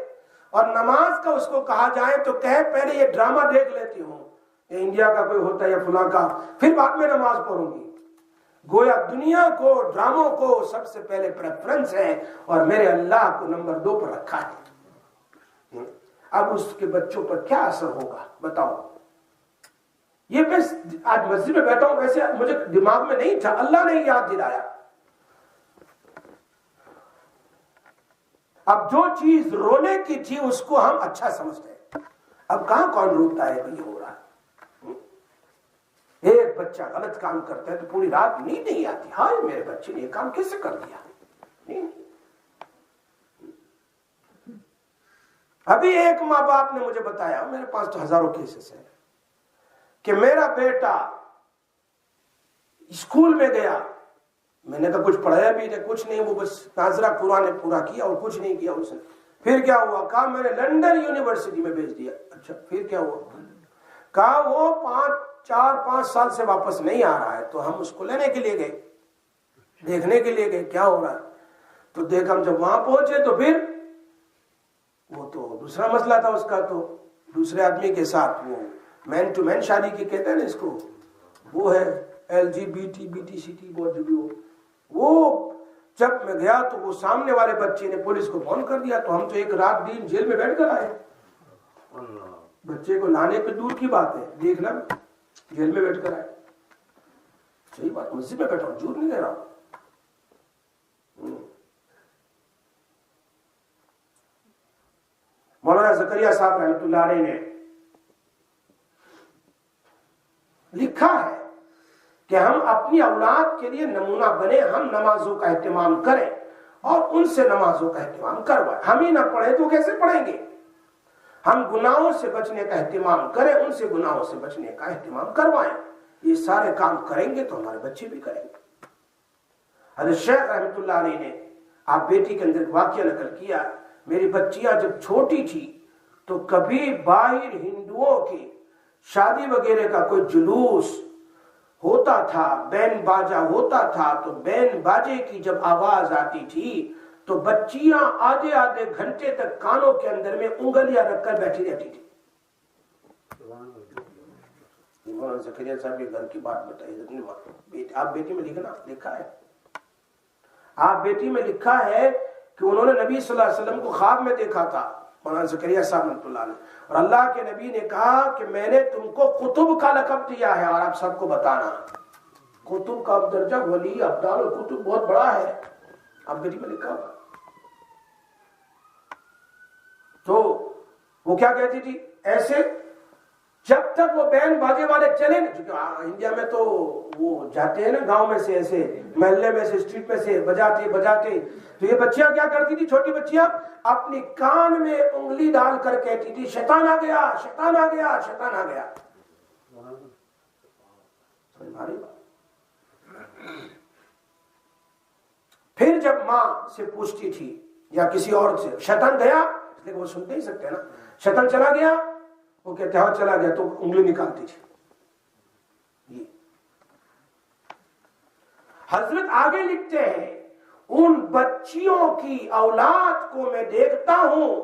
اور نماز کا اس کو کہا جائے تو کہے پہلے یہ ڈرامہ دیکھ لیتی ہوں، یہ انڈیا کا کوئی ہوتا ہے یا فلاں کا، پھر بعد میں نماز پڑھوں گی. گویا دنیا کو، ڈراموں کو سب سے پہلے پریفرنس ہے اور میرے اللہ کو نمبر 2 پر رکھا ہے. اب اس کے بچوں پر کیا اثر ہوگا بتاؤ. یہ میں آج مسجد میں بیٹھا ہوں، ویسے مجھے دماغ میں نہیں تھا، اللہ نے یاد دلایا. اب جو چیز رونے کی تھی اس کو ہم اچھا سمجھتے ہیں. اب کہاں کون روتا ہے کہ یہ ہو رہا ہے؟ ایک بچہ غلط کام کرتا ہے تو پوری رات نیند نہیں آتی، ہائے میرے بچے نے یہ کام کیسے کر دیا. نہیں. ابھی ایک ماں باپ نے مجھے بتایا، میرے پاس تو ہزاروں کیسز ہیں، کہ میرا بیٹا اسکول میں گیا، میں نے کہا کچھ پڑھایا بھی نہیں، کچھ نہیں، وہ بس ناظرہ قرآن پورا کیا اور کچھ نہیں کیا اس نے. پھر کیا ہوا؟ کہا میں نے لنڈن یونیورسٹی میں بھیج دیا. اچھا پھر کیا ہوا؟ کہا وہ 4-5 سال سے واپس نہیں آ رہا ہے، تو ہم اس کو لینے کے لیے گئے، دیکھنے کے لیے گئے کیا ہو رہا ہے. تو دیکھا، ہم جب وہاں پہنچے تو پھر وہ تو دوسرا مسئلہ تھا اس کا، تو دوسرے آدمی کے ساتھ وہ مین ٹو مین شادی کی کہتے ہیں نا اس کو، وہ ہے LGBT BT بہت جو بھی ہو. وہ جب میں گیا تو وہ سامنے والے بچے نے پولیس کو فون کر دیا، تو ہم تو ایک رات دن جیل میں بیٹھ کر آئے. بچے کو لانے پہ دور کی بات ہے، دیکھنا جیل میں بیٹھ کر آئے. صحیح بات، مسجد میں بیٹھا ہوں، جھوٹ نہیں کہہ رہا ہوں. مولانا زکریا صاحب رحمۃ اللہ علیہ نے لکھا ہے کہ ہم اپنی اولاد کے لیے نمونہ بنے، ہم نمازوں کا اہتمام کریں اور ان سے نمازوں کا اہتمام کروائیں. ہم ہی نہ پڑھیں تو کیسے پڑھیں گے؟ ہم گناہوں سے بچنے کا اہتمام کریں، ان سے گناہوں سے بچنے کا اہتمام کروائیں. یہ سارے کام کریں گے تو ہمارے بچے بھی کریں گے. حضرت شیخ رحمۃ اللہ علیہ نے آپ بیٹی کے اندر ایک واقعہ نقل کیا. میری بچیاں جب چھوٹی تھی تو کبھی باہر ہندوؤں کی شادی وغیرہ کا کوئی جلوس ہوتا تھا، بین باجا ہوتا تھا، تو بین باجے کی جب آواز آتی تھی تو بچیاں آدھے آدھے گھنٹے تک کانوں کے اندر میں انگلیاں رکھ کر بیٹھی رہتی تھی. مولانا زکریا صاحب کے گھر کی بات بتائی. آپ بیٹی میں لکھا ہے، آپ بیٹی میں لکھا ہے کہ انہوں نے نبی صلی اللہ علیہ وسلم کو خواب میں دیکھا تھا، مولانا زکریا صاحب رحمۃ اللہ علیہ، اور اللہ کے نبی نے کہا کہ میں نے تم کو قطب کا لقب دیا ہے اور آپ سب کو بتانا. قطب کا درجہ ولی ابدال القطب بہت بڑا ہے. آپ بیٹی میں لکھا ہوگا. تو وہ کیا کہتی تھی؟ ایسے جب تک وہ بین باجے والے چلے نا، کیونکہ انڈیا میں تو وہ جاتے ہیں نا گاؤں میں سے، ایسے محلے میں سے، اسٹریٹ میں سے بجاتے، تو یہ بچیاں کیا کرتی تھی؟ چھوٹی بچیاں اپنی کان میں انگلی ڈال کر کہتی تھی شیطان آ گیا، شیطان آ گیا، شیطان آ گیا. پھر جب ماں سے پوچھتی تھی یا کسی اور سے شیطان گیا، لیکن وہ سن نہیں سکتے نا، شیطان چلا گیا، وہ کہتے ہاں چلا گیا، تو انگلی نکالتی تھی. حضرت آگے لکھتے ہیں ان بچیوں کی اولاد کو میں دیکھتا ہوں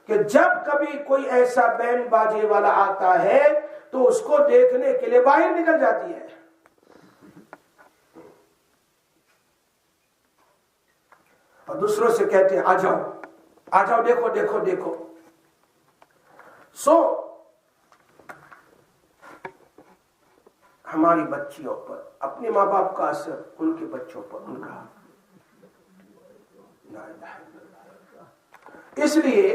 کہ جب کبھی کوئی ایسا بین باجے والا آتا ہے تو اس کو دیکھنے کے لیے باہر نکل جاتی ہے. اور دوسروں سے کہتے ہیں آ جاؤ آ جاؤ، دیکھو دیکھو دیکھو. سو ہماری بچیوں پر اپنے ماں باپ کا اثر، ان کے بچوں پر ان کا. اس لیے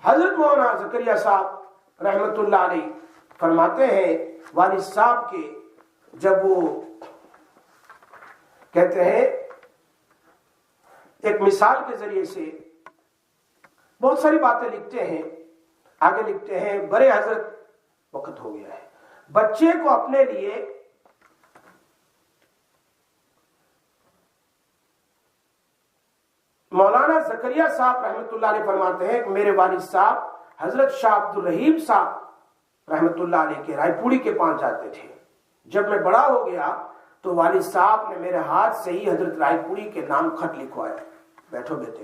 حضرت مولانا زکریا صاحب رحمت اللہ علیہ فرماتے ہیں والد صاحب کے، جب وہ کہتے ہیں ایک مثال کے ذریعے سے بہت ساری باتیں لکھتے ہیں. آگے لکھتے ہیں برے حضرت وقت ہو گیا ہے، بچے کو اپنے لیے مولانا زکریا صاحب رحمت اللہ علیہ فرماتے ہیں کہ میرے والد صاحب حضرت شاہ عبد الرحیم صاحب رحمت اللہ علیہ کے رائے پوری کے پاس جاتے تھے. جب میں بڑا ہو گیا تو والد صاحب نے میرے ہاتھ سے ہی حضرت رائے پوری کے نام خط لکھوایا، بیٹھو بیٹے،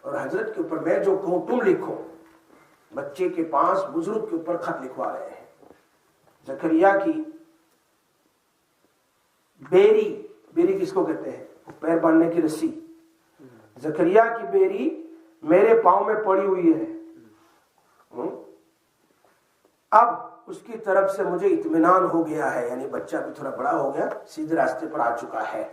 اور حضرت کے اوپر میں جو کہوں تم لکھو. بچے کے پاس بزرگ کے اوپر خط لکھوا رہے ہیں. زکریا کی بیری کس کو کہتے ہیں؟ پیر باندھنے کی رسی. زکریا کی بیری میرے پاؤں میں پڑی ہوئی ہے. اب اس کی طرف سے مجھے اطمینان ہو گیا ہے، یعنی بچہ بھی تھوڑا بڑا ہو گیا، سیدھے راستے پر آ چکا ہے.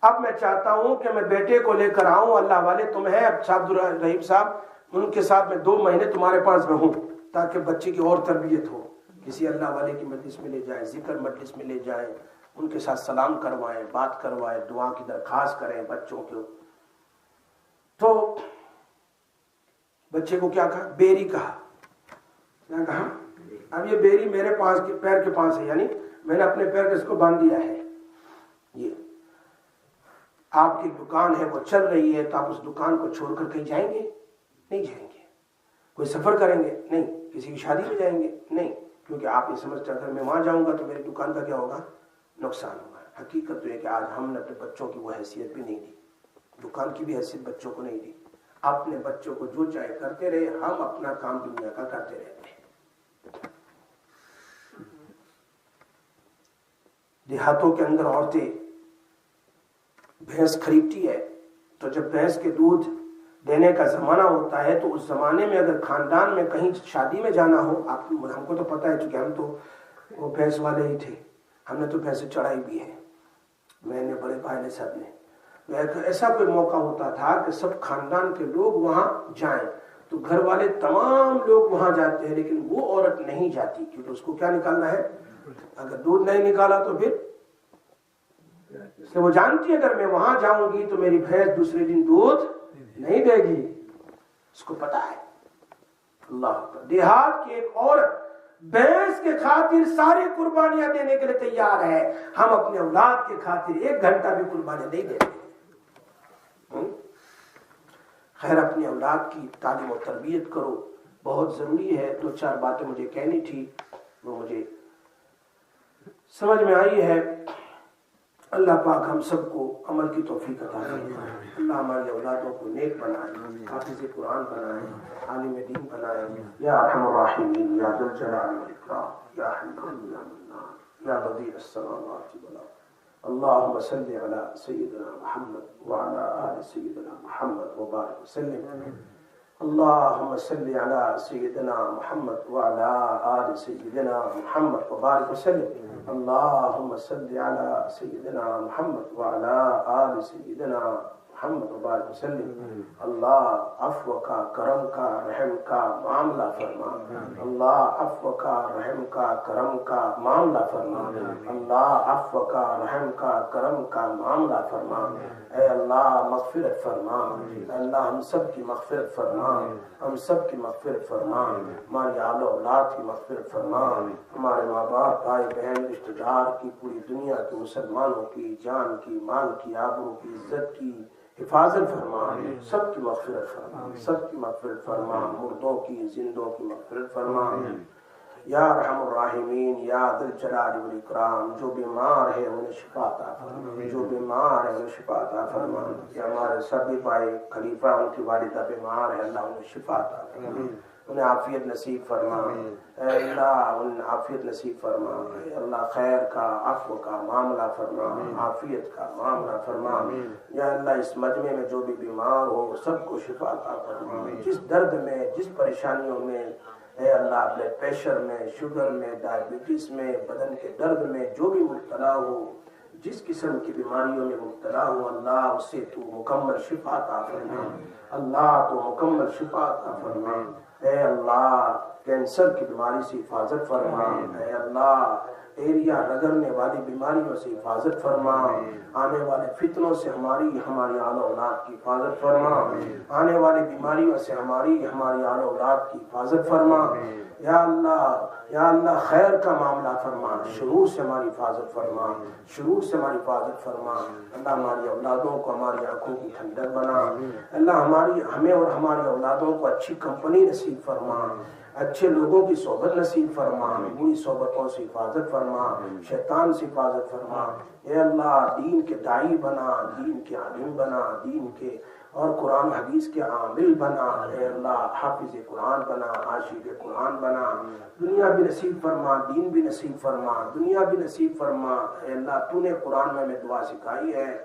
اب میں چاہتا ہوں کہ میں بیٹے کو لے کر آؤں، اللہ والے تم ہیں عبد الرحیم صاحب، ان کے ساتھ میں 2 مہینے تمہارے پاس رہوں تاکہ بچے کی اور تربیت ہو، کسی اللہ والے کی مجلس میں لے جائیں، ذکر مجلس میں لے جائیں، ان کے ساتھ سلام کروائیں، بات کروائیں، دعا کی درخواست کریں بچوں کو۔ تو بچے کو کیا کہا؟ بیری کہا۔ کیا کہا؟ اب یہ بیری میرے پاس کے پیر کے پاس ہے، یعنی میں نے اپنے پیر کے اس کو باندھ دیا ہے۔ یہ آپ کی دکان ہے وہ چل رہی ہے تو آپ اس دکان کو چھوڑ کر کہیں جائیں گے؟ نہیں جائیں گے۔ کوئی سفر کریں گے؟ نہیں۔ کسی کی شادی میں جائیں گے؟ نہیں، کیونکہ آپ یہ سمجھتے اگر میں وہاں جاؤں گا تو میری دکان کا کیا ہوگا؟ نقصان ہوگا۔ حقیقت تو ہے کہ آج ہم نے اپنے بچوں کی وہ حیثیت بھی نہیں دی، دکان کی بھی حیثیت بچوں کو نہیں دی۔ اپنے بچوں کو جو چاہے کرتے رہے، ہم اپنا کام دنیا کا کرتے رہتے ہیں۔ دیہاتوں کے اندر عورتیں بھینس خریدتی ہے تو جب بھینس کے دودھ دینے کا زمانہ ہوتا ہے تو اس زمانے میں اگر خاندان میں کہیں شادی میں جانا ہو، ہم کو تو پتہ ہے چونکہ ہم تو وہ بھینس والے ہی تھے، ہم نے تو بھینسیں چڑھائی بھی ہے، میں نے، بڑے بھائی نے، سب نے۔ ایسا کوئی موقع ہوتا تھا کہ سب خاندان کے لوگ وہاں جائیں تو گھر والے تمام لوگ وہاں جاتے ہیں، لیکن وہ عورت نہیں جاتی کیونکہ اس کو کیا نکالنا ہے؟ اگر دودھ نہیں نکالا تو پھر وہ جانتی ہے اگر میں وہاں جاؤں گی تو میری بھینس دوسرے دن دودھ نہیں دے گی، اس کو پتا ہے۔ اللہ، دیہات کی ایک عورت بھینس کے خاطر ساری قربانیاں دینے کے لیے تیار ہے، ہم اپنے اولاد کے خاطر 1 گھنٹہ بھی قربانیاں نہیں دیتے۔ خیر، اپنی اولاد کی تعلیم و تربیت کرو، بہت ضروری ہے۔ 2-4 باتیں مجھے کہنی تھی، وہ مجھے سمجھ میں آئی ہے۔ اللہ پاک ہم سب کو عمل کی توفیق عطا فرمائے، اللہ ہماری اولادوں کو نیک بنائے، حافظ قرآن بنائے، عالم دین بنائے، یا ارحم الراحمین، یا ذو الجلال والاکرام، یا حی یا منان، یا بدیع السماوات والارض۔ اللهم صل على سيدنا محمد وعلى آل سيدنا محمد وبارك وسلم۔ اللهم صل على سيدنا محمد وعلى آل سيدنا محمد وبارك وسلم۔ اللهم صل على سيدنا محمد وعلى آل سيدنا محمد وبارك وسلم۔ اللہ عفو کا، کرم کا، رحم کا معاملہ فرما، اللہ عفو کا، رحم کا، کرم کا معاملہ فرما، اللہ عفو کا، رحم کا، کرم کا معاملہ فرما۔ اے اللہ مغفرت فرما، اللہ ہم سب کی مغفرت فرما، ہم سب کی مغفرت فرما، ہماری آل و اولاد کی مغفرت فرما، ہمارے ماں باپ، بھائی بہن، رشتہ دار کی، پوری دنیا کے مسلمانوں کی جان کی، مال کی، آبرو کی، عزت کی حفاظت فرما، سب کی مغفرت فرما، سب کی مغفرت فرما، مردوں کی، زندوں کی مغفرت فرما۔ یا ارحم الراحمین، یا ذی الجلال والاکرام، جو بیمار ہے انہیں شفا عطا فرما، جو بیمار ہے انہیں شفا عطا فرما۔ یا ہمارے سبھی بھائی خلیفہ، ان کی والدہ بیمار ہے، اللہ انہیں شفا عطا فرما، انہیں عافیت نصیب فرما، اے اللہ انہیں عافیت نصیب فرما، اے اللہ خیر کا، عفو کا معاملہ فرما، عافیت کا معاملہ فرما۔ یا اللہ اس مجمع میں جو بھی بیمار ہو سب کو شفا عطا فرما، جس درد میں، جس پریشانیوں میں، اے اللہ بلڈ پریشر میں، شوگر میں، ڈائبٹیز میں، بدن کے درد میں جو بھی مبتلا ہو، جس قسم کی بیماریوں میں مبتلا ہو، اللہ اسے تو مکمل شفا عطا فرما، اللہ تو مکمل شفا عطا فرما۔ اے اللہ کینسر کی بیماری سے حفاظت فرما، اے اللہ ایریا رگڑنے والی بیماریوں سے حفاظت فرما، آنے والے فتنوں سے ہماری آل اولاد کی حفاظت فرما، آنے والی بیماریوں سے ہماری آل اولاد کی حفاظت فرما۔ یا اللہ خیر کا معاملہ فرما، شرور سے ہماری حفاظت فرما، شرور سے ہماری حفاظت فرما۔ اللہ ہماری اولادوں کو ہماری آنکھوں کی ٹھنڈک بنا، اللہ ہمیں اور ہماری اولادوں کو اچھی کمپنی نصیب فرما، اچھے لوگوں کی صحبت نصیب فرما، بری صحبتوں سے حفاظت فرما، شیطان سے حفاظت فرما۔ اے اللہ دین کے داعی بنا، دین کے عالم بنا، دین کے اور قرآن حدیث کے عامل بنا، اے اللہ حافظ قرآن بنا، عاشق قرآن بنا، دنیا بھی نصیب فرما، دین بھی نصیب فرما، دنیا بھی نصیب فرما۔ اے اللہ تو نے قرآن میں ہمیں دعا سکھائی ہے،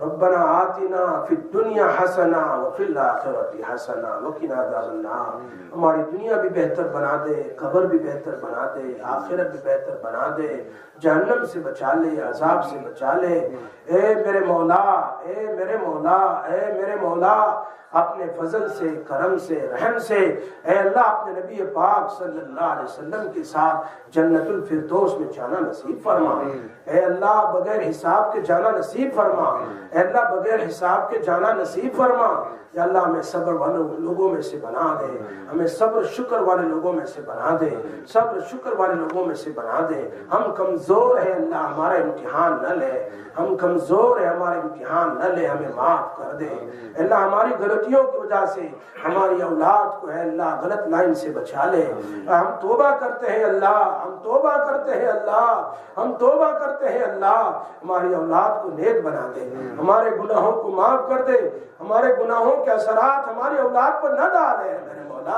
ربنا آتنا فی الدنیا حسنہ وفی الآخرۃ حسنہ وقنا عذاب النار. ہماری دنیا بھی بہتر بنا دے، قبر بھی بہتر بنا دے، آخرت بھی بہتر بنا دے، جہنم سے بچا لے، عذاب سے بچا لے. اے میرے مولا، اے میرے مولا، اے میرے مولا، اپنے فضل سے، کرم سے، رحم سے اے اللہ اپنے نبی پاک صلی اللہ علیہ وسلم کے ساتھ جنت الفردوس میں جانا نصیب فرما. اے اللہ بغیر حساب کے جانا نصیب فرما. اے اللہ بغیر حساب کے جانا نصیب فرما. یا اللہ ہمیں صبر والے لوگوں میں سے بنا دے، ہمیں صبر شکر والے لوگوں میں سے بنا دے، صبر شکر والے لوگوں میں سے بنا دے. ہم کمزور ہیں اللہ، ہمارا امتحان نہ لے. ہم کمزور ہیں، ہمارا امتحان نہ لے، ہمیں معاف کر دے. اللہ ہماری غلطیوں کی وجہ سے ہماری اولاد کو ہے اللہ غلط لائن سے بچا لے. ہم توبہ کرتے ہیں اللہ، ہم توبہ کرتے ہیں اللہ، ہم توبہ کرتے ہیں اللہ. ہماری اولاد کو نیک بنا دے، ہمارے گناہوں کو معاف کر دے. ہمارے گناہوں کے اثرات ہماری اولاد پر نہ ڈالے میرے مولا.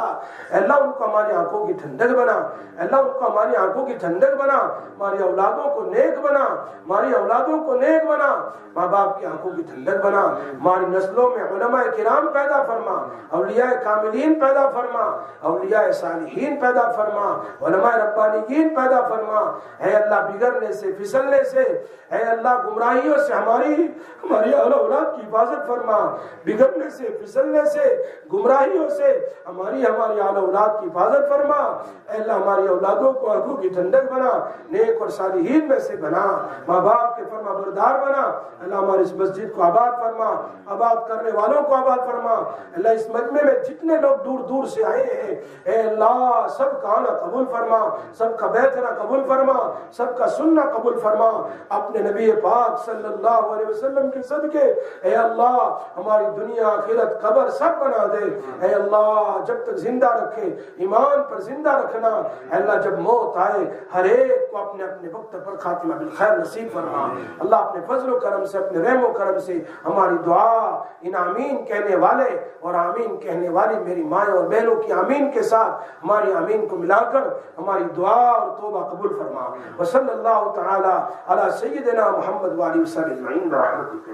اللہ ان کو ہماری آنکھوں کی ٹھنڈک بنا. اللہ ان کو ہماری آنکھوں کی ٹھنڈک بنا. ہماری اولادوں کو نیک بنا، ہماری اولادوں کو نیک بنا. ماں باپ کی آنکھوں کی ٹھنڈک بنا. ہماری نسلوں میں علماء کرام پیدا فرما، اولیاء کاملین پیدا فرما، اولیاء صالحین پیدا فرما، علماء ربانیین پیدا فرما. اے اللہ بگڑنے سے، پھسلنے سے، اے اللہ گمراہیوں سے ہماری اولاد کی حفاظت فرما. بگڑنے سے، پھسلنے سے، گمراہیوں سے ہماری اولاد کی حفاظت فرما. اے اللہ ہماری اولادوں کو آنکھوں کی ٹھنڈک بنا، نیک اور صالحین میں سے بنا، ماں باپ کے فرما بردار بنا. اللہ ہماری اس مسجد کو آباد فرما، آباد کرنے والوں کو آباد فرما. اللہ اس مجمع میں جتنے لوگ دور دور سے آئے ہیں اے اللہ سب کا آنا قبول فرما، سب کا بیٹھنا قبول فرما، سب کا سننا قبول فرما. اپنے نبی پاک صلی اللہ علیہ وسلم کے صدقے اے اللہ ہماری دنیا آخرت قبر سب بنا دے. اے اللہ جب تک زندہ رکھے ایمان پر زندہ رکھنا. اے اللہ جب موت آئے ہر ایک کو اپنے اپنے وقت پر خاتمہ بالخیر نصیب فرما. اللہ اپنے فضل و کرم سے، اپنے رحم و کرم سے ہماری دعا ان آمین کہنے والے اور آمین کہنے والی میری مائیں اور بہنوں کی آمین کے ساتھ ہماری آمین کو ملا کر ہماری دعا اور توبہ قبول فرما. وصلی اللہ تعالی علی سیدنا محمد وعلی وسلم اجمعین برحمتک.